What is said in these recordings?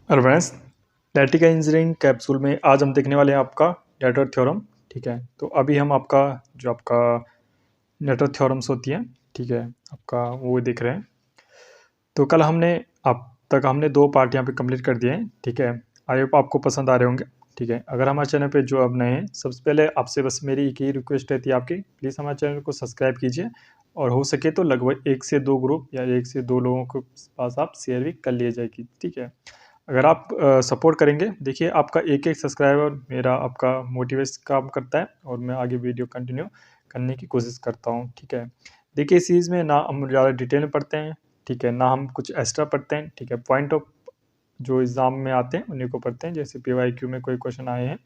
Friends, static engineering capsule में आज हम देखने वाले हैं आपका नेटवर्क थ्योरम। ठीक है, तो अभी हम आपका जो आपका नेटवर्क थ्योरम्स होती हैं, ठीक है, आपका वो देख रहे हैं। तो कल हमने अब तक हमने 2 पार्ट यहाँ पे कंप्लीट कर दिए हैं। ठीक है, आई होप आपको पसंद आ रहे होंगे। ठीक है, अगर हमारे चैनल पे जो अब नए हैं, सबसे पहले आपसे बस मेरी एक ही रिक्वेस्ट रहती है आपकी, प्लीज़ हमारे चैनल को सब्सक्राइब कीजिए और हो सके तो लगभग 1 से 2 ग्रुप या 1 से 2 लोगों के पास आप शेयर भी कर लिए जाएगी। ठीक है, अगर आप सपोर्ट करेंगे, देखिए आपका एक एक सब्सक्राइबर मेरा आपका मोटिवेशन काम करता है और मैं आगे वीडियो कंटिन्यू करने की कोशिश करता हूँ। ठीक है, देखिए इस चीज़ में ना हम ज़्यादा डिटेल में पढ़ते हैं, ठीक है, ना हम कुछ एक्स्ट्रा पढ़ते हैं। ठीक है, पॉइंट ऑफ जो एग्ज़ाम में आते हैं उन्हीं को पढ़ते हैं, जैसे PYQ में कोई क्वेश्चन आए हैं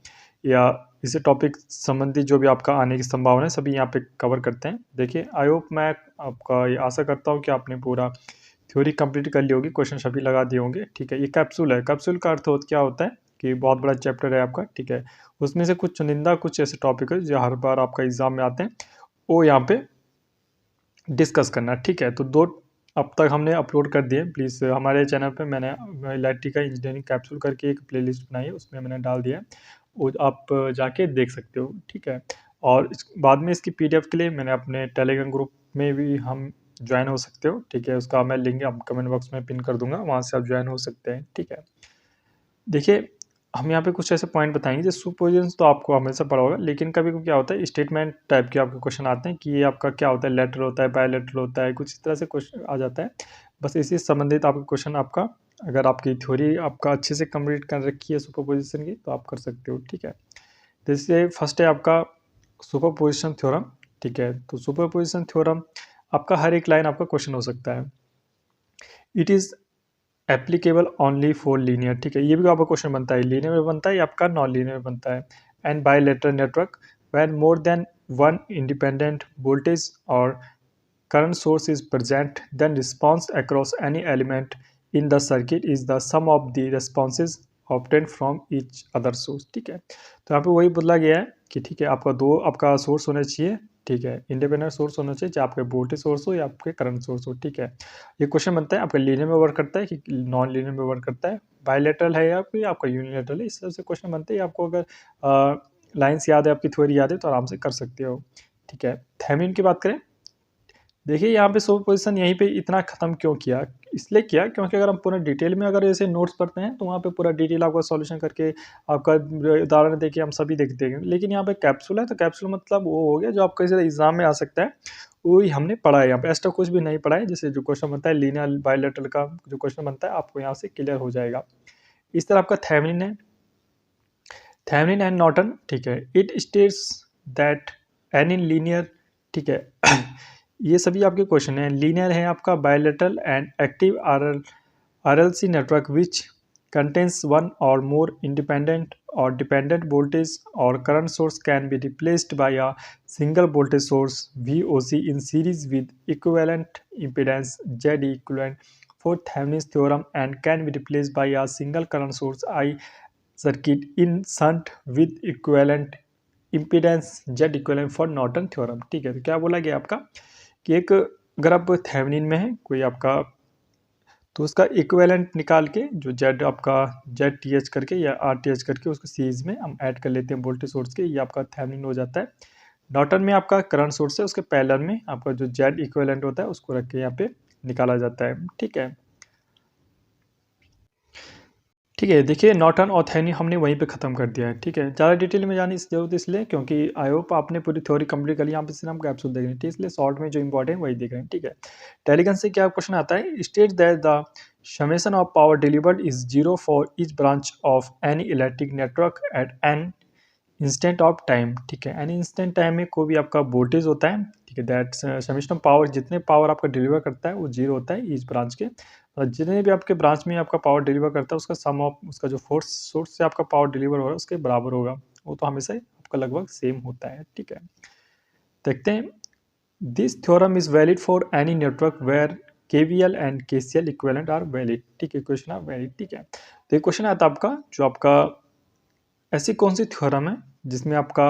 या इसी टॉपिक संबंधित जो भी आपका आने की संभावना है, सभी यहाँ पे कवर करते हैं। देखिए आई होप मैं आपका ये आशा करता हूँ कि आपने पूरा थ्योरी कंप्लीट कर ली होगी, क्वेश्चन सभी लगा दिए होंगे। ठीक है, ये कैप्सूल है। कैप्सूल का अर्थ क्या होता है कि बहुत बड़ा चैप्टर है आपका। ठीक है, उसमें से कुछ चुनिंदा कुछ ऐसे टॉपिक है जो हर बार आपका एग्जाम में आते हैं, वो यहाँ पे डिस्कस करना। ठीक है, तो 2 अब तक हमने अपलोड कर दिए। प्लीज़ हमारे चैनल पे मैंने इलेक्ट्रिकल इंजीनियरिंग कैप्सूल करके एक प्लेलिस्ट बनाई है, उसमें मैंने डाल दिया है, वो आप जाके देख सकते हो। ठीक है, और बाद में इसकी PDF के लिए मैंने अपने टेलीग्राम ग्रुप में भी हम ज्वाइन हो सकते हो। ठीक है, उसका मैं लिंक आप कमेंट बॉक्स में पिन कर दूंगा, वहाँ से आप ज्वाइन हो सकते हैं। ठीक है, देखिए हम यहाँ पे कुछ ऐसे पॉइंट बताएंगे, जैसे सुपरपोजिशन तो आपको हमेशा पढ़ा होगा, लेकिन कभी कभी क्या होता है स्टेटमेंट टाइप के आपके क्वेश्चन आते हैं कि ये आपका क्या होता है, लेटर होता है, बायलेटरल होता है, कुछ इस तरह से क्वेश्चन आ जाता है। बस इसी से संबंधित आपका क्वेश्चन आपका, अगर आपकी थ्योरी आपका अच्छे से कंप्लीट कर रखी है सुपरपोजिशन की, तो आप कर सकते हो। ठीक है, जैसे फर्स्ट है आपका सुपरपोजिशन थ्योरम। ठीक है, तो सुपरपोजिशन थ्योरम आपका हर एक लाइन आपका क्वेश्चन हो सकता है। It is applicable only for linear. ठीक है, ये भी आपका क्वेश्चन बनता है, लीनियर में बनता है या आपका नॉन लीनियर में बनता है। And bilateral network when more than one independent voltage और current source is present, then response across any element in the circuit is the sum of the responses obtained from each other source। ठीक है, तो यहाँ पे वही बोला गया है कि ठीक है आपका 2 आपका सोर्स होना चाहिए। ठीक है, इंडिपेंडेंट सोर्स होना चाहिए, चाहे आपके वोल्टेज सोर्स हो या आपके करंट सोर्स हो। ठीक है, ये क्वेश्चन बनता है आपका लीनियर में वर्क करता है कि नॉन लीनियर में वर्क करता है, बायलेटरल है या फिर आपका यूनिलेटरल है, इस तरह से क्वेश्चन बनते हैं। आपको अगर लाइन्स याद है, आपकी थ्योरी याद है, तो आराम से कर सकते हो। ठीक है, थेवेनिन की बात करें, देखिए यहाँ पे सुपरपोजिशन यहीं पे इतना ख़त्म क्यों किया, इसलिए किया क्योंकि अगर हम पूरा डिटेल में अगर ऐसे नोट्स पढ़ते हैं तो वहाँ पे पूरा डिटेल आपका सॉल्यूशन करके आपका उदाहरण देके हम सभी देखते हैं। लेकिन यहाँ पे कैप्सूल है, तो कैप्सूल मतलब वो हो गया जो आपका इसे एग्जाम में आ सकता है, वही हमने पढ़ा है। यहाँ पे एक्स्ट्रा कुछ भी नहीं पढ़ा है। जैसे जो क्वेश्चन बनता है लीनियर बायलेटरल का जो क्वेश्चन बनता है, आपको यहाँ से क्लियर हो जाएगा। इस तरह आपका थेवेनिन है, थेवेनिन एंड नॉर्टन। ठीक है, it states that any linear. ठीक है ये सभी आपके क्वेश्चन हैं। लीनियर है आपका bilateral and active RLC network which contains one or more independent or dependent voltage or current source can be replaced by a single voltage source VOC in series with equivalent impedance Z equivalent for Thevenin's theorem and can be replaced by a single current source I circuit in shunt with equivalent impedance Z equivalent for Norton theorem। ठीक है, तो क्या बोला गया आपका कि एक अगर आप थेवेनिन में है कोई आपका, तो उसका इक्विवेलेंट निकाल के जो जेड आपका ZTH करके या RTH करके उसको सीरीज में हम ऐड कर लेते हैं वोल्टेज सोर्स के, ये आपका थेवेनिन हो जाता है। नॉर्टन में आपका करंट सोर्स है, उसके पैरेलल में आपका जो जेड इक्विवेलेंट होता है उसको रख के यहाँ पे निकाला जाता है। ठीक है, ठीक है, देखिए नॉर्टन और थेवेनिन हमने वहीं पे ख़त्म कर दिया है। ठीक है, ज़्यादा डिटेल में जाने की जरूरत इसलिए क्योंकि आई होप आपने पूरी थ्योरी कंप्लीट कर ली, यहाँ पे सिर्फ हम कैप्सूल देख रहे हैं। ठीक है, इसलिए शॉर्ट में जो इंपॉर्टेंट वही देख रहे हैं। ठीक है, टेलीगन से क्या क्वेश्चन आता है, state that the summation of power delivered is 0 for each branch of any electric network at an instant of time. ठीक है, एनी इंस्टेंट टाइम में कोई भी आपका वोल्टेज होता है। ठीक है, दैट समेशन ऑफ पावर, जितने पावर आपका डिलीवर करता है वो 0 होता है ईच ब्रांच के, और जितने भी आपके ब्रांच में आपका पावर डिलीवर करता है उसका सम ऑफ उसका जो फोर्स सोर्स से आपका पावर डिलीवर हो रहा है उसके बराबर होगा, वो तो हमेशा ही आपका लगभग सेम होता है। ठीक है, देखते हैं, this theorem is valid for any network where KVL and KCL equivalent are valid. ठीक है, क्वेश्चन आर वैलिड। ठीक है, तो ये क्वेश्चन आता है आपका जो आपका ऐसी कौन सी थ्योरम है जिसमें आपका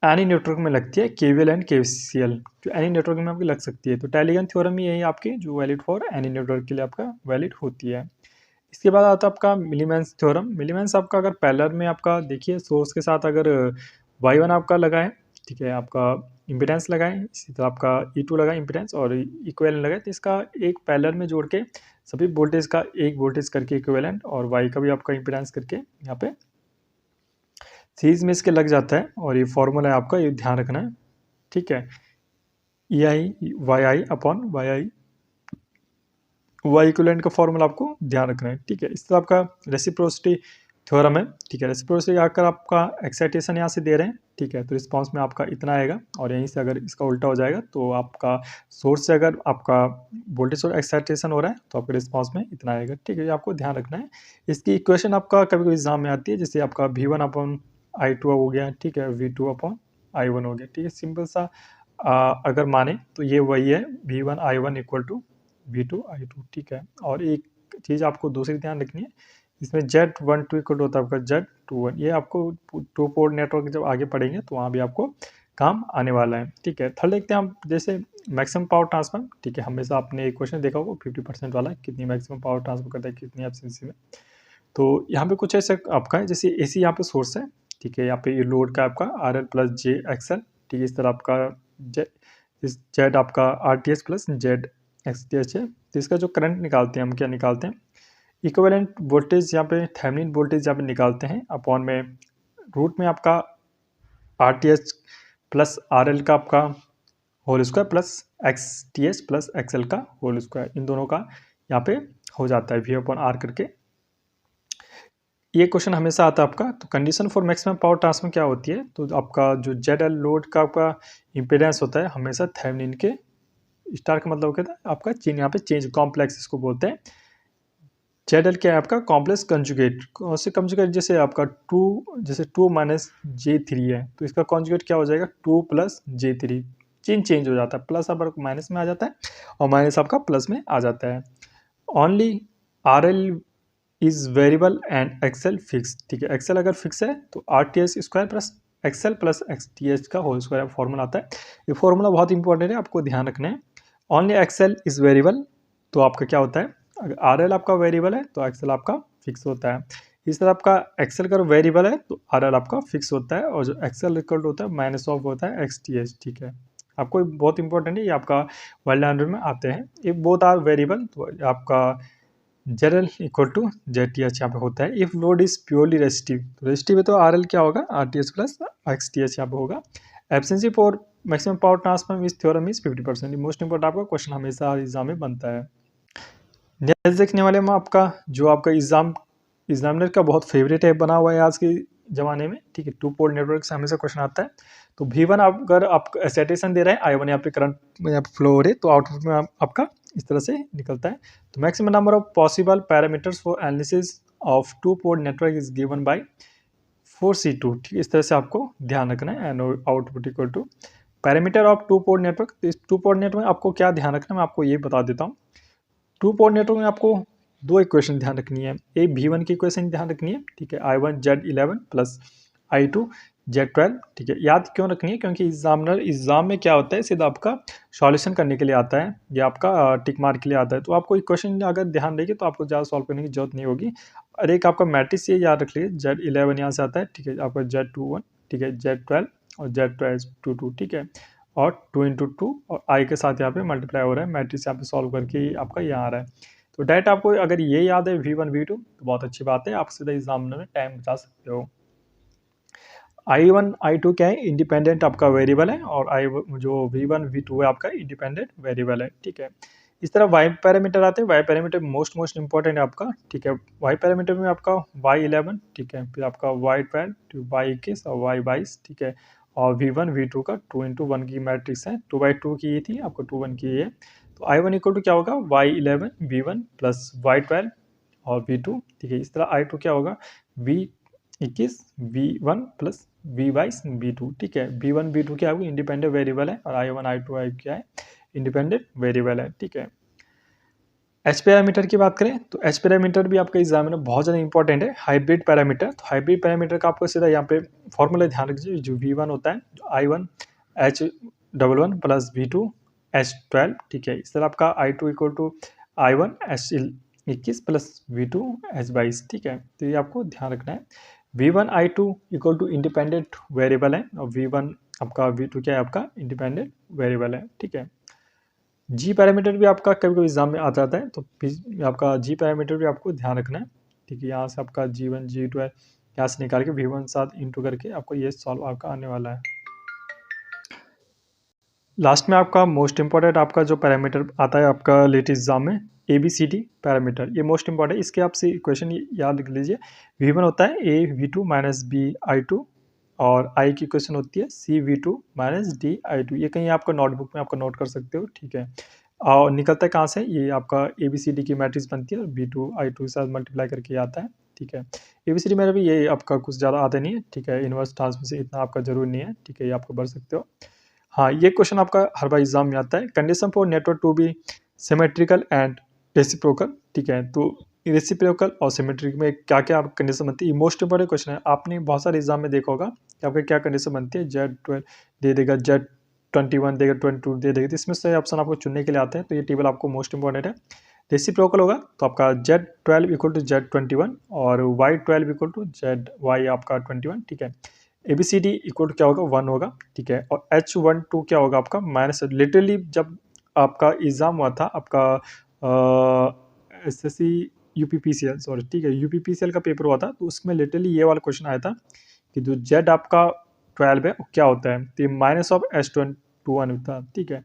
एनी नेटवर्क में लगती है KVL एंड KCL, जो एनी नेटवर्क में आपकी लग सकती है। तो टेलीगन थ्योरम ही यही आपकी जो वैलिड फॉर एनी नेटवर्क के लिए आपका वैलिड होती है। इसके बाद आता है आपका मिलीमेंस थ्योरम। मिलीमेंस आपका अगर पैरेलल में आपका देखिए सोर्स के साथ अगर y1 आपका लगाए, ठीक है, आपका इम्पीडेंस लगाएं, इसी तरह आपका E2 लगाएं इम्पीडेंस और इक्विवेलेंट लगाएं, तो इसका एक पैरेलल में जोड़ के सभी वोल्टेज का एक वोल्टेज करके इक्विवेलेंट और y का भी आपका इम्पीडेंस करके यहाँ पे सीरीज में इसके लग जाता है। और ये फॉर्मूला है आपका, ये ध्यान रखना है, ठीक है। EI अपॉन वाई इक्विवेलेंट का फॉर्मूला आपको ध्यान रखना है, ठीक है। इस तरह आपका रेसिप्रोसिटी थ्योरम है, ठीक है। रेसिप्रोसिटी आकर आपका एक्साइटेशन यहाँ से दे रहे हैं, ठीक है, तो रिस्पांस में आपका इतना आएगा और यहीं से अगर इसका उल्टा हो जाएगा तो आपका सोर्स से अगर आपका वोल्टेज और एक्साइटेशन हो रहा है तो आपके रिस्पांस में इतना आएगा, ठीक है। ये आपको ध्यान रखना है। इसकी इक्वेशन आपका कभी कभी एग्जाम में आती है, जैसे आपका V1 अपॉन I2 हो गया, ठीक है, V2 अपॉन I1 हो गया, ठीक है। सिंपल सा अगर माने तो ये वही है, V1 I1 equal to V2 I2, ठीक है। और एक चीज़ आपको दूसरी ध्यान रखनी है, इसमें Z12 इक्वल होता है आपका Z21। ये आपको टू पोर्ट नेटवर्क जब आगे पढ़ेंगे तो वहाँ भी आपको काम आने वाला है, ठीक है। थर्ड देखते हैं आप, जैसे मैक्सिमम पावर ट्रांसफर, ठीक है। हमेशा आपने एक क्वेश्चन देखा होगा 50% वाला, कितनी मैक्सिमम पावर ट्रांसफर करता है कितनी एफिशिएंसी में। तो यहाँ पे कुछ ऐसा आपका है, जैसे AC यहाँ पे सोर्स है, ठीक है। यहाँ पे ये लोड का आपका RL प्लस JXL, ठीक है। इस तरह आपका Z आपका RTH प्लस ZXTH है। तो इसका जो करंट निकालते हैं हम, क्या निकालते हैं, इक्विवेलेंट वोल्टेज यहाँ पे थेवेनिन वोल्टेज यहाँ पे निकालते हैं अपॉन में रूट में आपका RTH प्लस RL का आपका whole square plus XTH plus XL का होल स्क्वायर, इन दोनों का यहाँ पे हो जाता है V अपॉन R करके। ये क्वेश्चन हमेशा आता है आपका। तो condition for maximum power transfer क्या होती है, तो आपका जो ZL लोड का आपका इम्पीडेंस होता है हमेशा थेवेनिन के स्टार का मतलब क्या था आपका चेंज, यहाँ पे चेंज कॉम्प्लेक्स इसको बोलते हैं। ZL क्या है आपका कॉम्प्लेक्स कंजुगेट। कौन से कंजुगेट, जैसे आपका 2, जैसे 2 माइनस J3 है तो इसका कंजुगेट क्या हो जाएगा 2 प्लस J3। चेंज हो जाता है, प्लस आपका माइनस में आ जाता है और माइनस आपका प्लस में आ जाता है। Only RL is variable and XL fix, ठीक है। XL अगर फिक्स है तो RTH square plus XL plus XTH का होल स्क्वायर फॉर्मूला आता है। ये फॉर्मूला बहुत इंपॉर्टेंट है, आपको ध्यान रखना है। ओनली XL इज वेरिएबल, तो आपका क्या होता है, अगर RL आपका वेरिएबल है तो XL आपका फिक्स होता है। इस तरह आपका XL का वेरिएबल है तो RL आपका फिक्स होता है और जो XL इक्वल होता है माइनस ऑफ होता है XTH, ठीक है। आपको बहुत इंपॉर्टेंट है, ये आपका वर्ल्ड लैंग्वेज में आते हैं। ये बोथ आर वेरिएबल, तो आपका ZL इक्वल टू ZTH यहाँ पे होता है। If load is purely resistive, तो रेजिस्टिव है तो RL क्या होगा RTH प्लस XTH यहाँ पे होगा। Efficiency for maximum power transfer इस थ्योरम इज 50%। मोस्ट इंपॉर्टेंट आपका क्वेश्चन हमेशा एग्जाम में बनता है। नेक्स्ट देखने वाले में आपका जो आपका एग्जामिनर का बहुत फेवरेट है बना हुआ है आज के ज़माने में, ठीक है। टू पोल नेटवर्क से हमेशा क्वेश्चन आता है। तो V1 अगर आप एक्साइटेशन दे रहे हैं, I1 यहाँ पे करंट यहाँ पे फ्लो हो रही है, तो आउटपुट में आपका इस तरह से निकलता है। तो maximum number of possible parameters for analysis of two pole network is given by 4C2, ठीक है। इस तरह से आपको ध्यान रखना है। And output equal to parameter of two pole network. तो इस टू पोल नेटवर्क में आपको क्या ध्यान रखना है, मैं आपको ये बता देता हूँ। टू पोल नेटवर्क में आपको दो इक्वेशन ध्यान रखनी है। एक V1 की इक्वेशन ध्यान रखनी है, ठीक है, I1 Z11 plus I2 Z12, ठीक है। याद क्यों रखनी है, क्योंकि एग्जाम में क्या होता है, सीधा आपका सॉल्यूशन करने के लिए आता है या आपका टिक मार्क के लिए आता है। तो आपको इक्वेशन अगर ध्यान देगी तो आपको ज़्यादा सॉल्व करने की जरूरत नहीं होगी। और एक आपका मैट्रिक्स ये याद रख लीजिए, Z11 यहाँ से आता है, ठीक है, आपका Z21, ठीक है, Z12 और Z22, ठीक है, और 2 इंटू 2 और I के साथ यहाँ पे मल्टीप्लाई हो रहा है। मैट्रिक्स यहाँ पे सॉल्व करके आपका यहाँ आ रहा है। तो डायरेक्ट आपको अगर ये याद है V1 V2 तो बहुत अच्छी बात है, आप सीधा एग्जाम में टाइम बचा सकते हो। I1 I2 क्या है, इंडिपेंडेंट आपका वेरिएबल है, और जो V1 V2 है आपका इंडिपेंडेंट वेरिएबल है, ठीक है। इस तरह वाई पैरामीटर आते हैं। वाई पैरामीटर मोस्ट इंपॉर्टेंट है आपका, ठीक है। वाई पैरामीटर में आपका Y11, ठीक है, फिर आपका Y12, Y21 और Y22, ठीक है, और V1 V2 का 2 इंटू 1 की मैट्रिक्स है। 2/2 की ये थी, आपको 2/1 की ये। तो I1 इक्वल टू क्या होगा Y11 V1 प्लस Y12 और V2, ठीक है। इस तरह I2 क्या होगा V21 V1 plus V22 V2, ठीक है। V1 V2 क्या है, इंडिपेंडेंट वेरिएबल है, और I1 I2 क्या है, इंडिपेंडेंट वेरिएबल है, ठीक है। एच पैरामीटर की बात करें तो एच पैरामीटर भी आपके एग्जाम में बहुत ज़्यादा इंपॉर्टेंट है। हाइब्रिड पैरामीटर, तो हाइब्रिड पैरामीटर का आपको सीधा यहाँ पे फॉर्मूला ध्यान रखिए। जो V1 होता है I1 H11 plus V2 H12, ठीक है। इस तरह आपका I2 equal to I1 21 plus V2 H22, ठीक है। तो ये आपको ध्यान रखना है। V1 I2 equal to independent variable है और V1 आपका V2 क्या है, आपका इंडिपेंडेंट वेरिएबल है, ठीक है। जी पैरामीटर भी आपका कभी कभी एग्जाम में आ जाता है, तो आपका जी पैरामीटर भी आपको ध्यान रखना है, ठीक है। यहाँ से आपका G1 G2 है, यहाँ से निकाल के V1 साथ इंटू करके आपको ये सॉल्व आपका आने वाला है। लास्ट में आपका मोस्ट इंपॉर्टेंट आपका जो पैरामीटर आता है आपका लेट एग्जाम में, ABCD पैरामीटर, ये मोस्ट इंपॉर्टेंट। इसके आपसे इक्वेशन याद लिख लीजिए। V1 होता है AV2 माइनस BI2 और I की इक्वेशन होती है CV2 माइनस DI2। ये कहीं आपका नोटबुक में आपका नोट कर सकते हो, ठीक है। और निकलता है कहाँ से, ये आपका ABCD की मैट्रिक्स बनती है और B2 I2 के साथ मल्टीप्लाई करके आता है, ठीक है। ABCD में भी ये आपका कुछ ज़्यादा आता नहीं है, ठीक है। इनवर्स ट्रांसमिशन इतना आपका जरूरी नहीं है, ठीक है, ये आपको बढ़ सकते हो। हाँ, ये क्वेश्चन आपका हर बार एग्जाम में आता है। Condition for network to be symmetrical and reciprocal, ठीक है। तो रेसिप्रोकल और सिमेट्रिक में क्या क्या कंडीशन बनती है, मोस्ट इंपॉर्टेंट क्वेश्चन है। आपने बहुत सारे एग्जाम में देखा होगा कि आपका क्या कंडीशन बनती है। Z12 दे देगा, Z21 देगा, 22 दे देगा, तो इसमें से ऑप्शन आपको चुनने के लिए आते हैं। तो ये टेबल आपको मोस्ट इंपॉर्टेंट है। रेसिप्रोकल होगा तो आपका Z12 इक्वल टू Z21 और Y12 इक्वल टू ZY आपका 21, ठीक है। ABCD इक्वल टू क्या होगा, 1 होगा, ठीक है। और H12 क्या होगा आपका माइनस। लिटरली जब आपका एग्जाम हुआ था आपका SSC UPPCL, सॉरी, ठीक है, UPPCL का पेपर हुआ था, तो उसमें लिटरली ये वाला क्वेश्चन आया था कि जो Z आपका 12 है वो क्या होता है, तो ये माइनस ऑफ H21 था, ठीक है।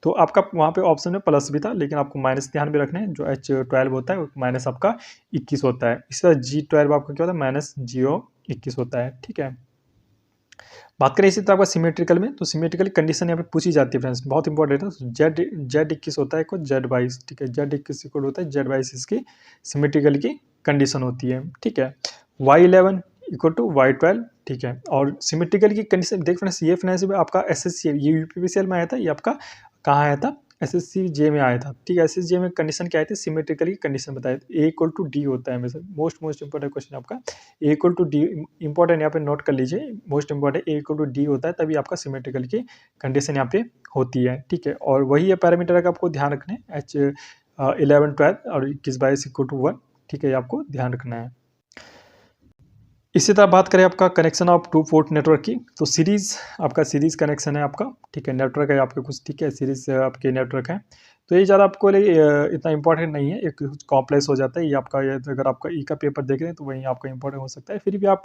तो आपका वहाँ पे ऑप्शन में प्लस भी था, लेकिन आपको माइनस ध्यान में रखना है। जो H12 होता है माइनस आपका 21 होता है। इस तरह G12 आपका क्या होता है, माइनस 021 होता है, ठीक है। बात करें इसी तरह आपका सिमेट्रिकल में, तो सिमेट्रिकल कंडीशन यहाँ पे पूछी जाती है फ्रेंड्स, बहुत इंपॉर्टेंट है। Z21 होता है, Z22, ठीक है। Z21 इक्वल होता है Z22, इसकी सिमेट्रिकल की कंडीशन होती है, ठीक है। Y11 इक्वल टू Y12, ठीक है। और सिमेट्रिकल की कंडीशन देख फ्रेंड्स, ये फ्रेंड्स आपका SSC ये UPPCL में आया था, ये आपका कहाँ आया था, SSCJ में आया था, ठीक है। SSCJ में कंडीशन क्या आई थी, सिमेट्रिकली कंडीशन बताए थे। A इक्वल टू D होता है हमेशा, मोस्ट इंपॉर्टेंट क्वेश्चन आपका। A equal to D important, यहाँ पे नोट कर लीजिए, most important. A equal to D होता है तभी आपका सिमेट्रिकल की कंडीशन यहाँ पे होती है, ठीक है। और वही है पैरामीटर का आपको ध्यान रखना है, H11 12 और 21 22 इक्वल टू 1, ठीक है, ये आपको ध्यान रखना है। इसी तरह बात करें आपका connection of two port network की, तो सीरीज आपका सीरीज कनेक्शन है आपका, ठीक है। नेटवर्क है आपके कुछ, ठीक है, सीरीज आपके नेटवर्क है। तो ये ज़्यादा आपको लिए इतना इंपॉर्टेंट नहीं है, एक कॉम्प्लेक्स हो जाता है ये आपका। ये अगर आपका ई का पेपर देख रहे हैं तो वहीं आपका इंपॉर्टेंट हो सकता है। फिर भी आप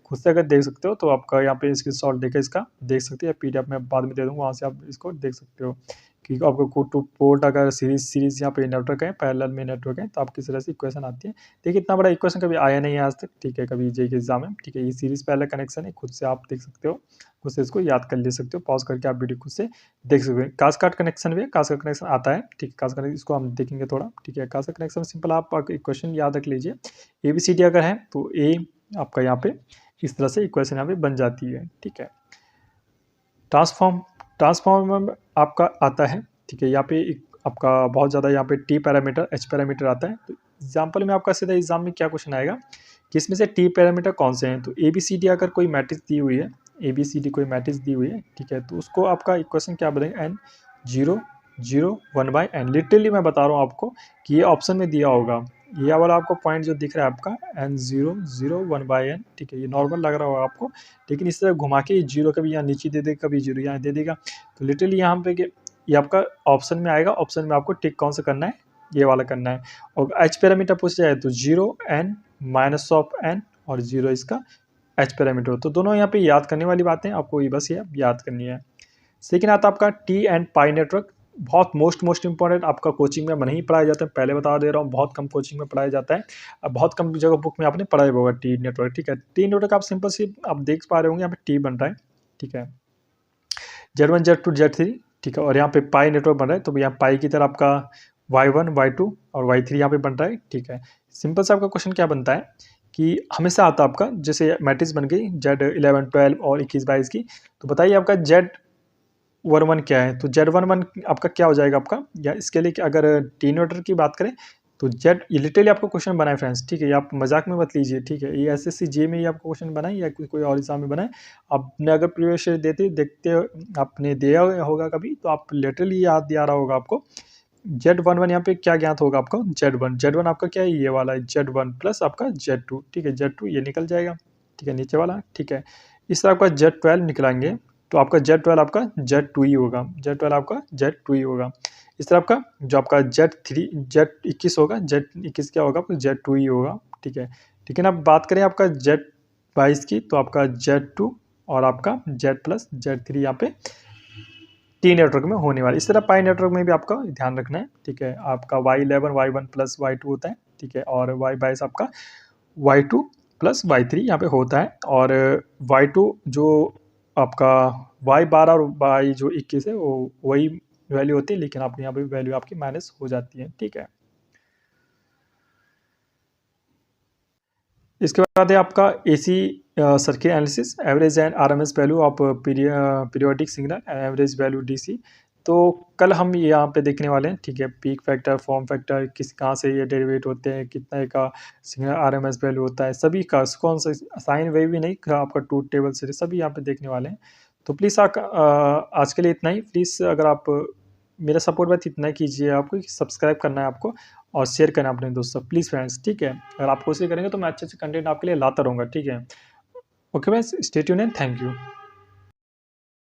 खुद से अगर देख सकते हो तो आपका यहाँ पे इसकी शॉर्ट देकर इसका देख सकते हैं। PDF में बाद में दे दूँगा, वहाँ से आप इसको देख सकते हो कि आपको कोड टू पोर्ट अगर सीरीज यहाँ पे नेटवर्क है, पैरेलल में नेटवर्क है, तो आप किस तरह से इक्वेशन आती है। देखिए इतना बड़ा इक्वेशन कभी आया नहीं है आज तक, ठीक है, कभी JEE के एग्जाम में, ठीक है। ये सीरीज पैरेलल कनेक्शन है, खुद से आप देख सकते हो, खुद से इसको याद कर ले सकते हो, पॉज करके आप वीडियो खुद से देख सकते हो। कास्केड कनेक्शन भी है, कास्केड कनेक्शन आता है, ठीक है। कास्केड इसको हम देखेंगे थोड़ा, ठीक है। कास्केड कनेक्शन सिंपल, आप इक्वेशन याद रख लीजिए। ABCD अगर है तो A आपका यहाँ पे इस तरह से इक्वेशन यहाँ पे बन जाती है, ठीक है। ट्रांसफॉर्मर आपका आता है, ठीक है। यहाँ पे आपका बहुत ज़्यादा यहाँ पे T पैरामीटर H पैरामीटर आता है। तो एग्जाम्पल में आपका सीधा एग्जाम में क्या क्वेश्चन आएगा कि इसमें से T पैरामीटर कौन से हैं। तो ABCD अगर कोई मैट्रिक्स दी हुई है, ABCD कोई मैट्रिक्स दी हुई है, ठीक है, तो उसको आपका इक्वेशन क्या बनेगा, N0 0 1/n। लिटरली मैं बता रहा हूँ आपको कि ये ऑप्शन में दिया होगा, ये वाला आपको पॉइंट जो दिख रहा है आपका N0 0 1/n, ठीक है। ये नॉर्मल लग रहा होगा आपको, लेकिन इस तरह घुमा के जीरो कभी यहाँ नीचे दे देगा, कभी जीरो यहाँ दे देगा। तो लिटरली यहाँ पे ये आपका ऑप्शन में आएगा, ऑप्शन में आपको टिक कौन सा करना है, ये वाला करना है। और H पैरामीटर पूछ जाए तो 0 n माइनस ऑफ n और 0 इसका H पैरामीटर। तो दोनों यहाँ पे याद करने वाली बातें आपको ये बस ये याद करनी है। सेकेंड आता है आपका T एंड पाई नेटवर्क, बहुत मोस्ट इंपॉर्टेंट, आपका कोचिंग में नहीं पढ़ाया जाता है, पहले बता दे रहा हूँ, बहुत कम कोचिंग में पढ़ाया जाता है। अब बहुत कम जगह बुक में आपने पढ़ाया होगा T नेटवर्क, ठीक है। T नेटवर्क आप सिंपल सी आप देख पा रहे होंगे, यहाँ पे T बन रहा है, ठीक है, Z1 Z2 Z3, ठीक है। और यहाँ पे पाई नेटवर्क बन रहा है, तो यहाँ पाई की तरह आपका Y1 Y2 और Y3 यहाँ पे बन रहा है, ठीक है। सिंपल सा आपका क्वेश्चन क्या बनता है कि हमेशा आता है आपका, जैसे मैट्रिक्स बन गई Z11 12 और 21 22 की, तो बताइए आपका Z11 क्या है। तो Z11 आपका क्या हो जाएगा आपका, या इसके लिए अगर T इन्वर्टर की बात करें तो ये लिटरली आपको क्वेश्चन बनाए फ्रेंड्स, ठीक है। ये आप मजाक में मत लीजिए, ठीक है। ये SSCJ में ही आपको क्वेश्चन बनाए या कोई और एग्जाम में बनाए, आपने अगर प्रीवियस देखते आपने दिया होगा कभी, तो आप लिटरली याद दिया रहा होगा आपको Z11 यहाँ पे क्या ज्ञात होगा आपको, Z1 आपका क्या है, ये वाला है Z1 प्लस आपका Z2, ठीक है, Z2 ये निकल जाएगा, ठीक है, नीचे वाला, ठीक है। इस तरह आपका Z12 निकलाएंगे तो आपका Z12 आपका Z2 ही होगा, Z12 आपका Z2 ही होगा। इस तरह आपका जो आपका Z21 होगा, Z21 क्या होगा, आपका Z2 ही होगा, ठीक है। लेकिन अब बात करें आपका Z22 की, तो आपका Z2 और आपका Z प्लस Z3 यहाँ पे टी नेटवर्क में होने वाला। इस तरह पाई नेटवर्क में भी आपका ध्यान रखना है, ठीक है। आपका Y11 Y1 प्लस Y2 होता है, ठीक है, और Y22 आपका Y2 प्लस Y3 यहाँ पे होता है, और Y2 जो आपका Y12 और Y जो 21 है वो वही वैल्यू होती है, लेकिन आपके यहाँ पे वैल्यू आपकी माइनस हो जाती है, ठीक है। इसके बाद है आपका AC circuit analysis, average and RMS value of periodic signal, average value DC. तो कल हम यहाँ पे देखने वाले हैं, ठीक है, पीक फैक्टर, फॉर्म फैक्टर, किस कहाँ से ये डेरिवेट होते हैं, कितना का सिग्नल आरएमएस वैल्यू होता है, सभी का कौन सा साइन वेव भी नहीं, आपका ट्रूथ टेबल से सभी यहाँ पे देखने वाले हैं। तो प्लीज़ आज के लिए इतना ही। प्लीज़ अगर आप मेरा सपोर्ट बस इतना कीजिए, आपको सब्सक्राइब करना है आपको, और शेयर करना अपने दोस्तों, प्लीज़ फ्रेंड्स, ठीक है। अगर आप कोशिश करेंगे तो मैं अच्छे अच्छे कंटेंट आपके लिए लाता रहूँगा, ठीक है। Okay friends, stay tuned and thank you.